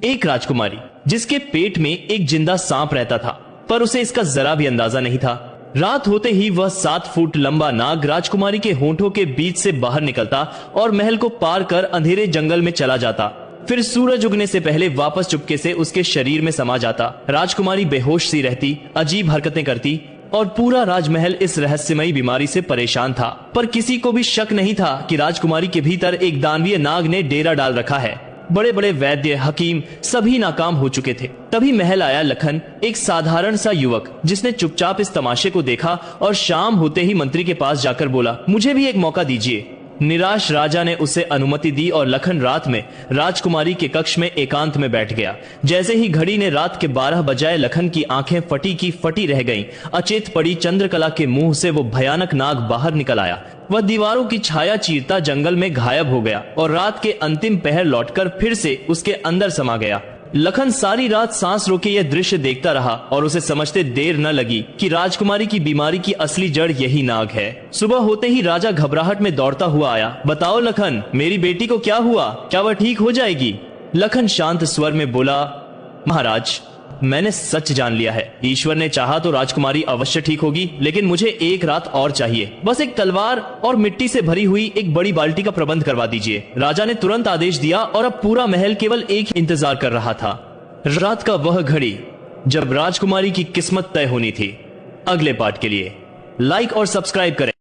एक राजकुमारी जिसके पेट में एक जिंदा सांप रहता था, पर उसे इसका जरा भी अंदाजा नहीं था। रात होते ही वह 7 फुट लंबा नाग राजकुमारी के होंठों के बीच से बाहर निकलता और महल को पार कर अंधेरे जंगल में चला जाता। फिर सूरज उगने से पहले वापस चुपके से उसके शरीर में समा जाता। राजकुमारी बेहोश सी रहती, अजीब हरकतें करती और पूरा राजमहल इस रहस्यमयी बीमारी से परेशान था। पर किसी को भी शक नहीं था कि राजकुमारी के भीतर एक दानवीय नाग ने डेरा डाल रखा है। बड़े बड़े वैद्य, हकीम सभी नाकाम हो चुके थे। तभी महल आया लखन, एक साधारण सा युवक जिसने चुपचाप इस तमाशे को देखा और शाम होते ही मंत्री के पास जाकर बोला, मुझे भी एक मौका दीजिए। निराश राजा ने उसे अनुमति दी और लखन रात में राजकुमारी के कक्ष में एकांत में बैठ गया। जैसे ही घड़ी ने रात के 12 बजाए, लखन की आंखें फटी की फटी रह गईं। अचेत पड़ी चंद्रकला के मुंह से वो भयानक नाग बाहर निकल आया। वह दीवारों की छाया चीरता जंगल में गायब हो गया और रात के अंतिम पहर लौटकर फिर से उसके अंदर समा गया। लखन सारी रात सांस रोके यह दृश्य देखता रहा और उसे समझते देर न लगी कि राजकुमारी की बीमारी की असली जड़ यही नाग है। सुबह होते ही राजा घबराहट में दौड़ता हुआ आया। बताओ लखन, मेरी बेटी को क्या हुआ? क्या वह ठीक हो जाएगी? लखन शांत स्वर में बोला, महाराज, मैंने सच जान लिया है। ईश्वर ने चाहा तो राजकुमारी अवश्य ठीक होगी, लेकिन मुझे एक रात और चाहिए। बस एक तलवार और मिट्टी से भरी हुई एक बड़ी बाल्टी का प्रबंध करवा दीजिए। राजा ने तुरंत आदेश दिया और अब पूरा महल केवल एक ही इंतजार कर रहा था, रात का वह घड़ी जब राजकुमारी की किस्मत तय होनी थी। अगले पार्ट के लिए लाइक और सब्सक्राइब करें।